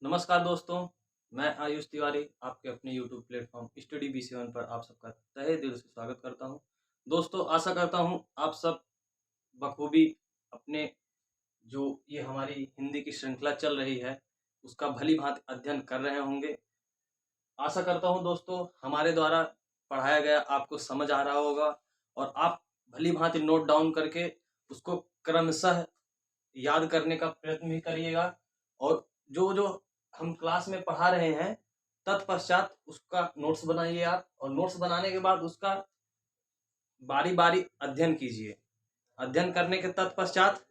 नमस्कार दोस्तों, मैं आयुष तिवारी आपके अपने YouTube प्लेटफॉर्म स्टडी B7 पर आप सबका तहे दिल से स्वागत करता हूं। दोस्तों, आशा करता हूं आप सब बखूबी अपने जो ये हमारी हिंदी की श्रृंखला चल रही है उसका भली-भांति अध्ययन कर रहे होंगे। आशा करता हूं दोस्तों हमारे द्वारा पढ़ाया गया आपको समझ आ रहा होगा और आप भली-भांति नोट डाउन करके उसको क्रमशः याद करने का प्रयत्न भी करिएगा और जो हम क्लास में पढ़ा रहे हैं तत्पश्चात उसका नोट्स बनाइए आप और नोट्स बनाने के बाद उसका बारी-बारी अध्ययन कीजिए। अध्ययन करने के तत्पश्चात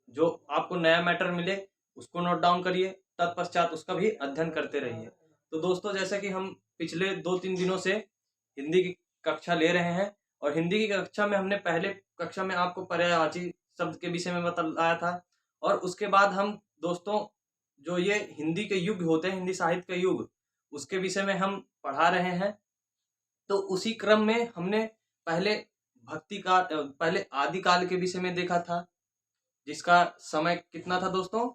जो आपको नया मैटर मिले उसको नोट डाउन करिए, तत्पश्चात उसका भी अध्ययन करते रहिए। तो दोस्तों, जैसे कि हम पिछले 2-3 दिनों से हिंदी की कक्षा ले रहे हैं और हिंदी की कक्षा में हमने पहले कक्षा में आपको पर्यायवाची शब्द के विषय में बताया था और उसके बाद हम दोस्तों जो ये हिंदी के युग होते हैं, हिंदी साहित्य के युग, उसके विषय में हम पढ़ा रहे हैं। तो उसी क्रम में हमने पहले पहले आदिकाल के विषय में देखा था, जिसका समय कितना था दोस्तों?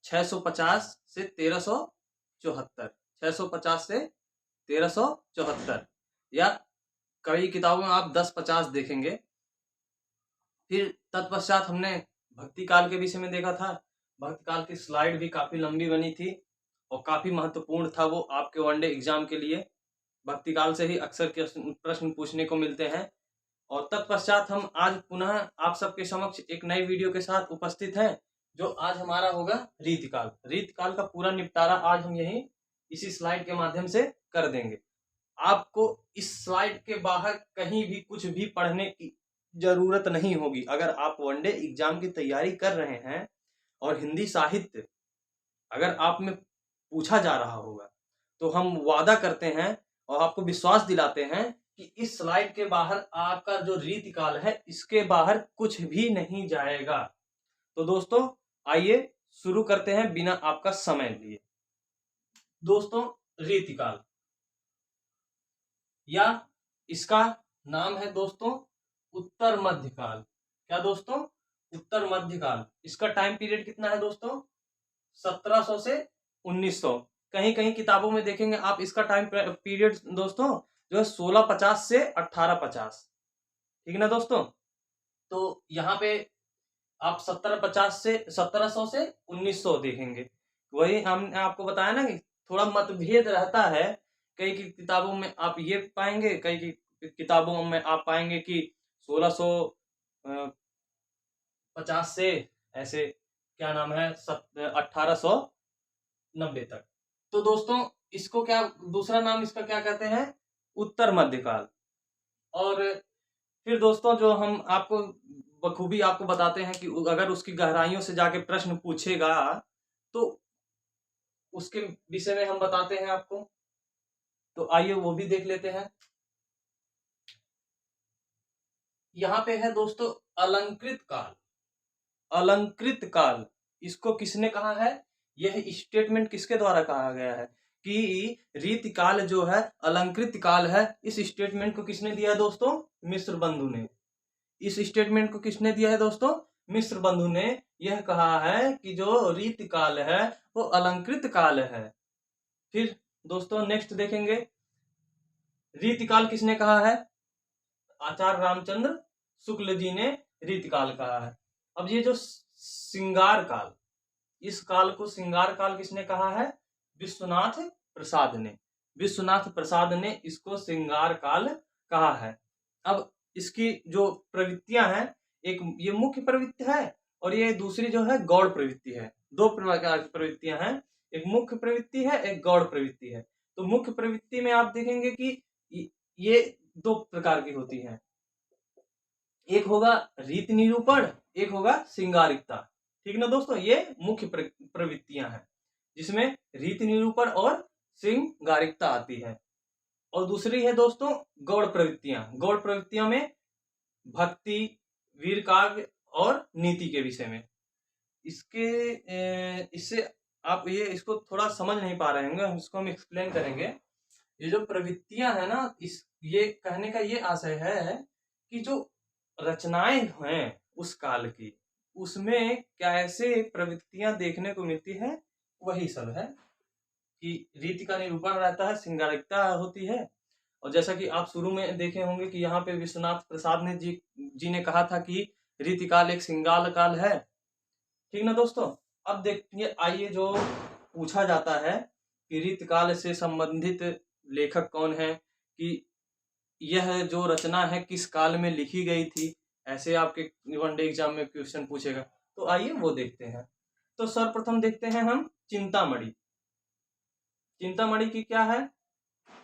650 से 1374। 650 से 1374 या कई किताबों में आप 1050 देखेंगे। फिर तत्पश्चात हमने भक्ति काल के विषय में देखा था। भक्ति काल की स्लाइड भी काफी लंबी बनी थी और काफी महत्वपूर्ण था वो आपके वनडे एग्जाम के लिए। भक्ति काल से ही अक्सर प्रश्न पूछने को मिलते हैं। और तत्पश्चात हम आज पुनः आप सबके समक्ष एक नई वीडियो के साथ उपस्थित हैं, जो आज हमारा होगा रीतिकाल। रीतिकाल का पूरा निपटारा आज हम यही इसी स्लाइड के माध्यम से कर देंगे। आपको इस स्लाइड के बाहर कहीं भी कुछ भी पढ़ने की जरूरत नहीं होगी। अगर आप वनडे एग्जाम की तैयारी कर रहे हैं और हिंदी साहित्य अगर आप में पूछा जा रहा होगा, तो हम वादा करते हैं और आपको विश्वास दिलाते हैं कि इस स्लाइड के बाहर आपका जो रीतिकाल है, इसके बाहर कुछ भी नहीं जाएगा। तो दोस्तों, आइए शुरू करते हैं बिना आपका समय लिए। दोस्तों, रीतिकाल या इसका नाम है दोस्तों उत्तर मध्यकाल। क्या दोस्तों? उत्तर मध्यकाल। इसका टाइम पीरियड कितना है दोस्तों? 1700 से 1900। कहीं कहीं किताबों में देखेंगे आप इसका टाइम पीरियड दोस्तों जो है 1650 से 1850। ठीक है ना दोस्तों? तो यहाँ पे आप 1700 से 1900 देखेंगे। वही हमने आपको बताया ना कि थोड़ा मतभेद रहता है। कई की किताबों में आप ये पाएंगे, कई की किताबों में आप पाएंगे कि 1650 से ऐसे क्या नाम है 1890 तक। तो दोस्तों, इसको क्या दूसरा नाम इसका क्या कहते हैं? उत्तर मध्यकाल। और फिर दोस्तों जो हम आपको बखूबी आपको बताते हैं कि अगर उसकी गहराइयों से जाके प्रश्न पूछेगा तो उसके विषय में हम बताते हैं आपको। तो आइए वो भी देख लेते हैं। यहाँ पे है दोस्तों अलंकृत काल। अलंकृत काल, इसको किसने कहा है? यह स्टेटमेंट किसके द्वारा कहा गया है कि रीतिकाल जो है अलंकृत काल है? इस स्टेटमेंट को किसने दिया है दोस्तों? मिश्र बंधु ने। इस स्टेटमेंट को किसने दिया है दोस्तों? मिश्र बंधु ने यह कहा है कि जो रीतिकाल है वो अलंकृत काल है। फिर दोस्तों नेक्स्ट देखेंगे, रीतिकाल किसने कहा है? आचार्य रामचंद्र शुक्ल जी ने रीतिकाल कहा है। अब ये जो श्रृंगार काल, इस काल को श्रृंगार काल किसने कहा है? विश्वनाथ प्रसाद ने। विश्वनाथ प्रसाद ने इसको श्रृंगार काल कहा है। अब इसकी जो प्रवृत्तियां हैं, एक ये मुख्य प्रवृत्ति है और ये दूसरी जो है गौड़ प्रवृत्ति है। दो प्रकार की प्रवृत्तियां हैं, एक मुख्य प्रवृत्ति है, एक गौड़ प्रवृत्ति है। तो मुख्य प्रवृत्ति में आप देखेंगे कि ये दो प्रकार की होती है, एक होगा रीति निरूपण, एक होगा श्रृंगारिकता। ठीक ना दोस्तों? ये मुख्य प्रवृत्तियां हैं जिसमें रीति निरूपण और श्रृंगारिकता आती है। और दूसरी है दोस्तों गौड़ प्रवृत्तियां। गौड़ प्रवृत्तियों में भक्ति, वीर काव्य और नीति के विषय में। इससे आप ये इसको थोड़ा समझ नहीं पा रहे होंगे, इसको हम एक्सप्लेन करेंगे। ये जो प्रवृत्तियां है ना, ये कहने का ये आशय है कि जो रचनाएं हैं उस काल की, उसमें कैसे प्रवृत्तियां देखने को मिलती है वही सब है कि रीति का निरूपण रहता है, श्रृंगारिकता होती है। और जैसा कि आप शुरू में देखे होंगे कि यहाँ पे विश्वनाथ प्रसाद ने जी ने कहा था कि रीतिकाल एक श्रृंगार काल है। ठीक ना दोस्तों। अब देखिए, आइए जो पूछा जाता है कि रीतिकाल से संबंधित लेखक कौन है, कि यह जो रचना है किस काल में लिखी गई थी, ऐसे आपके वनडे एग्जाम में क्वेश्चन पूछेगा। तो आइए वो देखते हैं। तो सर्वप्रथम देखते हैं हम चिंतामणि। चिंतामणि की क्या है?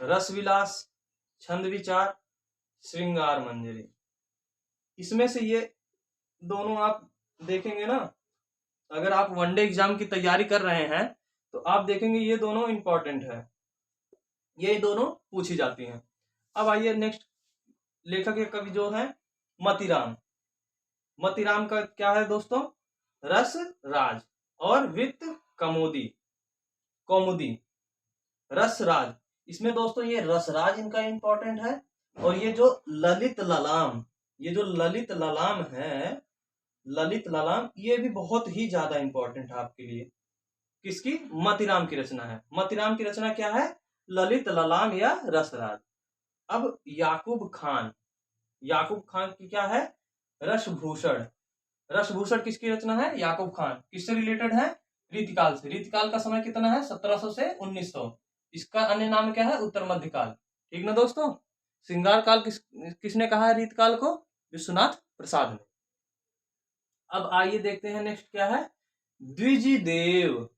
रसविलास, छंद विचार, श्रृंगार मंजरी। इसमें से ये दोनों आप देखेंगे ना, अगर आप वनडे एग्जाम की तैयारी कर रहे हैं तो आप देखेंगे ये दोनों इंपॉर्टेंट है, ये दोनों पूछी जाती हैं। अब आइए नेक्स्ट लेखक या कवि जो है मतीराम। मतीराम का क्या है दोस्तों? रस राज और वित्त कमोदी, कौमुदी। रस राज, इसमें दोस्तों ये रसराज इनका इंपॉर्टेंट है। और ये जो ललित ललाम, ये जो ललित ललाम है, ललित ललाम, ये भी बहुत ही ज्यादा इंपॉर्टेंट है आपके लिए। किसकी? मतीराम की रचना है। मतीराम की रचना क्या है? ललित ललाम या रसराज। अब याकूब खान, याकूब खान की क्या है? रसभूषण। रसभूषण किसकी रचना है? याकूब खान। किससे रिलेटेड है? रीतिकाल से। रीतिकाल का समय कितना है? 1700 से 1900। इसका अन्य नाम क्या है? उत्तर मध्यकाल। ठीक ना दोस्तों। श्रृंगार काल किसने कहा है रीतिकाल को? विश्वनाथ प्रसाद ने। अब आइए देखते हैं नेक्स्ट क्या है? द्विजदेव।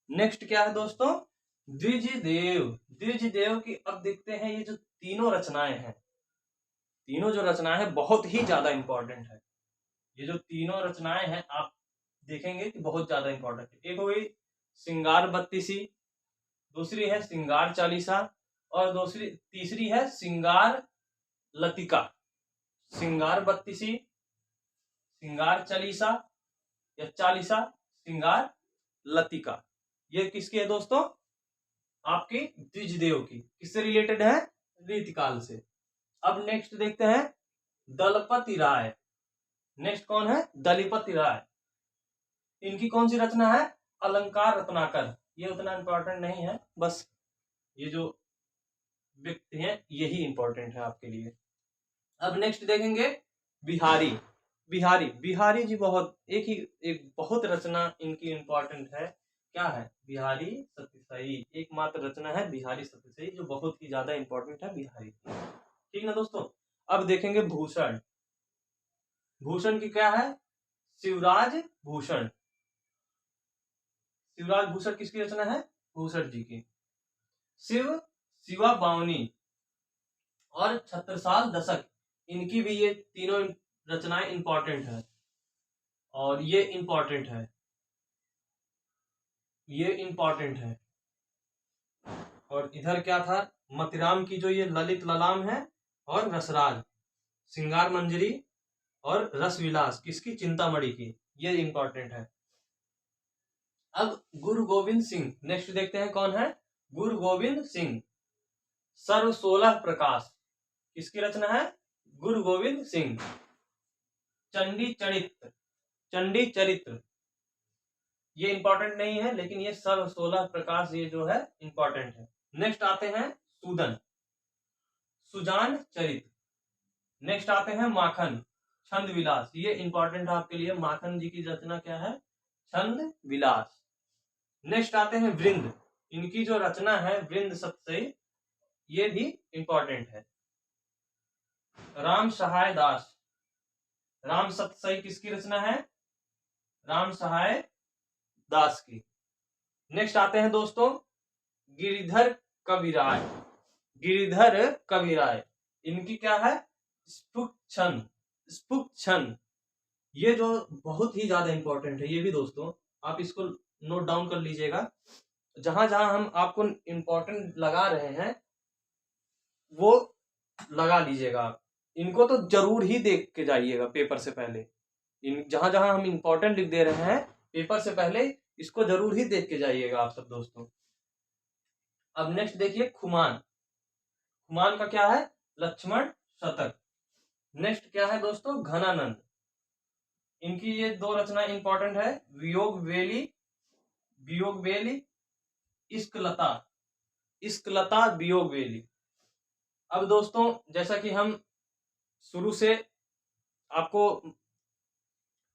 नेक्स्ट क्या है दोस्तों? द्विजदेव। द्विजदेव की अब देखते हैं, ये जो तीनों रचनाएं हैं, तीनों जो रचनाएं हैं बहुत ही ज्यादा इंपॉर्टेंट है। ये जो तीनों रचनाएं हैं आप देखेंगे कि बहुत ज्यादा इंपॉर्टेंट है। एक हो गई श्रृंगार बत्तीसी, दूसरी है श्रृंगार चालीसा, और तीसरी है श्रृंगार लतिका। श्रृंगार बत्तीसी, श्रृंगार चालीसा या चालीसा, श्रृंगार लतिका। ये किसकी है दोस्तों? आपकी द्विजदेव की। किससे रिलेटेड है? रीतिकाल से। अब नेक्स्ट देखते हैं दलपति राय। नेक्स्ट कौन है? दलपति राय। इनकी कौन सी रचना है? अलंकार रत्नाकर। ये उतना इंपॉर्टेंट नहीं है, बस ये जो व्यक्ति हैं यही इंपॉर्टेंट है आपके लिए। अब नेक्स्ट देखेंगे बिहारी। बिहारी, बिहारी जी बहुत एक बहुत रचना इनकी इंपॉर्टेंट है। क्या है? बिहारी सत्यसाई। एकमात्र रचना है बिहारी सत्यसाई जो बहुत ही ज्यादा इंपॉर्टेंट है बिहारी। ठीक ना दोस्तों। अब देखेंगे भूषण। भूषण की क्या है? शिवराज भूषण। शिवराज भूषण किसकी रचना है? भूषण जी की। शिवा बावनी और छत्रसाल दशक, इनकी भी ये तीनों रचनाएं इंपॉर्टेंट है। और ये इंपॉर्टेंट है, ये इंपॉर्टेंट है। और इधर क्या था? मतीराम की जो ये ललित ललाम है और रसराज, श्रृंगार मंजरी और रसविलास किसकी? चिंतामणि की। ये इंपॉर्टेंट है। अब गुरु गोविंद सिंह। नेक्स्ट देखते हैं कौन है? गुरु गोविंद सिंह। सर्व 16 प्रकाश किसकी रचना है? गुरु गोविंद सिंह। चंडी चरित्र, चंडी चरित्र ये इंपॉर्टेंट नहीं है, लेकिन ये सर्व 16 प्रकाश ये जो है इंपॉर्टेंट है। नेक्स्ट आते हैं सूदन, सुजान चरित्र। नेक्स्ट आते हैं माखन, छंद विलास। ये इंपॉर्टेंट है आपके लिए। माखन जी की रचना क्या है? छंद विलास। नेक्स्ट आते हैं वृंद। इनकी जो रचना है वृंद सतसई, ये भी इंपॉर्टेंट है। राम सहाय दास, राम सतसई किसकी रचना है? राम सहाय दास की। नेक्स्ट आते हैं दोस्तों गिरिधर कविराय। गिरिधर कविराय, इनकी क्या है? स्फुट छंद, स्फुट छंद। ये जो बहुत ही ज्यादा इंपॉर्टेंट है, ये भी दोस्तों आप इसको नोट डाउन कर लीजिएगा। जहां जहां हम आपको इंपॉर्टेंट लगा रहे हैं वो लगा लीजिएगा आप। इनको तो जरूर ही देख के जाइएगा पेपर से पहले। जहां जहां हम इंपॉर्टेंट लिख दे रहे हैं पेपर से पहले इसको जरूर ही देख के जाइएगा आप सब दोस्तों। अब नेक्स्ट देखिए खुमान। खुमान का क्या है? लक्ष्मण शतक। नेक्स्ट क्या है दोस्तों? घनानंद। इनकी ये दो रचना इंपॉर्टेंट है, वियोग वेली वियोग बेली, इश्कलता, इश्कलता वियोग बेली। अब दोस्तों जैसा कि हम शुरू से आपको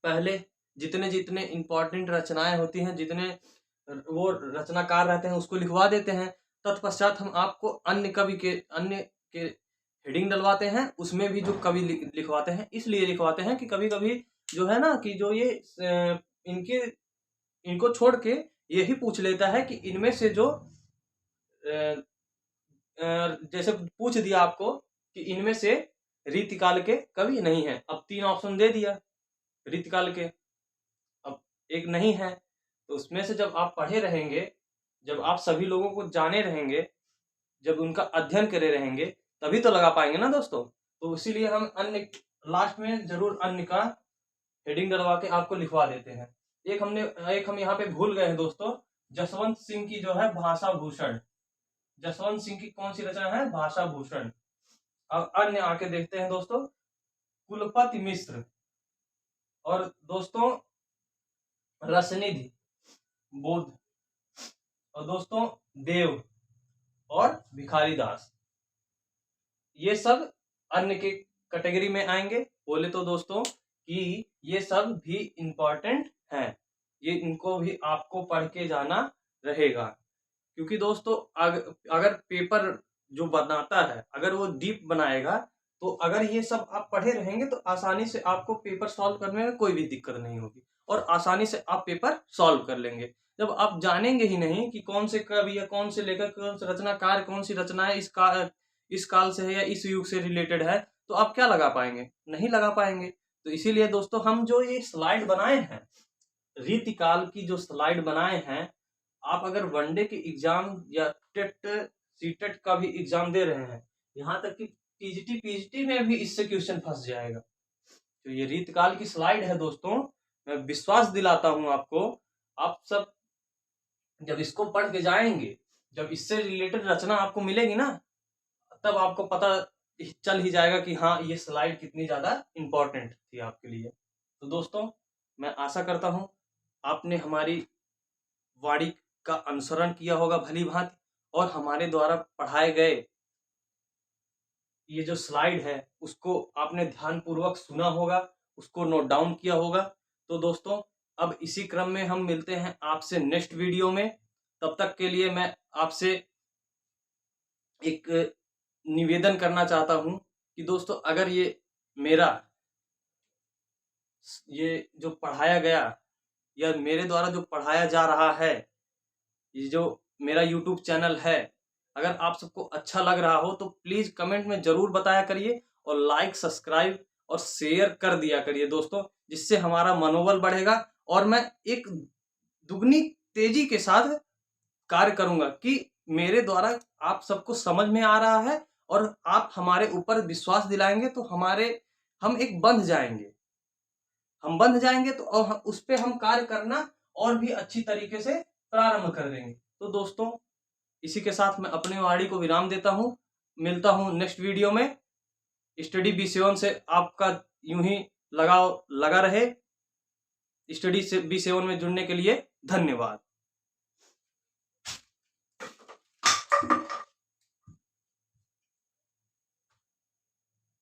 पहले जितने जितने इंपॉर्टेंट रचनाएं होती हैं, जितने वो रचनाकार रहते हैं उसको लिखवा देते हैं। तत्पश्चात हम आपको अन्य के हेडिंग डलवाते हैं, उसमें भी जो कवि लिखवाते हैं। इसलिए लिखवाते हैं कि कभी कभी जो है ना कि जो ये इनके इनको छोड़ के यही पूछ लेता है कि इनमें से जो जैसे पूछ दिया आपको कि इनमें से रीतिकाल के कवि नहीं है। अब 3 ऑप्शन दे दिया रीतिकाल के, अब एक नहीं है, तो उसमें से जब आप पढ़े रहेंगे, जब आप सभी लोगों को जाने रहेंगे, जब उनका अध्ययन करे रहेंगे, तभी तो लगा पाएंगे ना दोस्तों। तो इसीलिए हम अन्य लास्ट में जरूर अन्य का हेडिंग डलवा के आपको लिखवा देते हैं। एक हम यहाँ पे भूल गए हैं दोस्तों, जसवंत सिंह की जो है भाषा भूषण। जसवंत सिंह की कौन सी रचना है? भाषा भूषण। अब अन्य आके देखते हैं दोस्तों, कुलपति मिश्र, और दोस्तों रसनिधि, बोध, और दोस्तों देव और भिखारी दास। ये सब अन्य के कैटेगरी में आएंगे। बोले तो दोस्तों कि ये सब भी इंपॉर्टेंट हैं, ये इनको भी आपको पढ़ के जाना रहेगा। क्योंकि दोस्तों अगर पेपर जो बनाता है अगर वो डीप बनाएगा, तो अगर ये सब आप पढ़े रहेंगे तो आसानी से आपको पेपर सॉल्व करने में कोई भी दिक्कत नहीं होगी, और आसानी से आप पेपर सॉल्व कर लेंगे। जब आप जानेंगे ही नहीं कि कौन से कवि या कौन से लेखक, कौन से रचनाकार, कौन सी रचनाएं इस काल से है या इस युग से रिलेटेड है, तो आप क्या लगा पाएंगे? नहीं लगा पाएंगे। तो इसीलिए दोस्तों हम जो ये स्लाइड बनाए हैं, रीतिकाल की जो स्लाइड बनाए हैं, आप अगर वनडे के एग्जाम या टेट सीटेट का भी एग्जाम दे रहे हैं, यहाँ तक कि टीजीटी पीजीटी में भी इससे क्वेश्चन फंस जाएगा। तो ये रीतकाल की स्लाइड है दोस्तों, मैं विश्वास दिलाता हूं आपको, आप सब जब इसको पढ़ के जाएंगे, जब इससे रिलेटेड रचना आपको मिलेगी ना, तब आपको पता चल ही जाएगा कि हाँ ये स्लाइड कितनी ज्यादा इंपॉर्टेंट थी आपके लिए। तो दोस्तों मैं आशा करता हूं आपने हमारी वाणी का अनुसरण किया होगा भली भांति, और हमारे द्वारा पढ़ाए गए ये जो स्लाइड है उसको आपने ध्यानपूर्वक सुना होगा, उसको नोट डाउन किया होगा। तो दोस्तों अब इसी क्रम में हम मिलते हैं आपसे नेक्स्ट वीडियो में। तब तक के लिए मैं आपसे एक निवेदन करना चाहता हूं कि दोस्तों अगर ये मेरा ये जो पढ़ाया गया या मेरे द्वारा जो पढ़ाया जा रहा है, ये जो मेरा यूट्यूब चैनल है, अगर आप सबको अच्छा लग रहा हो तो प्लीज कमेंट में जरूर बताया करिए, और लाइक, सब्सक्राइब और शेयर कर दिया करिए दोस्तों, जिससे हमारा मनोबल बढ़ेगा और मैं एक दुगनी तेजी के साथ कार्य करूंगा कि मेरे द्वारा आप सबको समझ में आ रहा है, और आप हमारे ऊपर विश्वास दिलाएंगे तो हम एक बंध जाएंगे, हम बंध जाएंगे तो उस पर हम कार्य करना और भी अच्छी तरीके से प्रारंभ कर देंगे। तो दोस्तों इसी के साथ मैं अपने वाणी को विराम देता हूं, मिलता हूं नेक्स्ट वीडियो में। स्टडी बी7 से आपका यूं ही लगाव लगा रहे। स्टडी बी7 में जुड़ने के लिए धन्यवाद।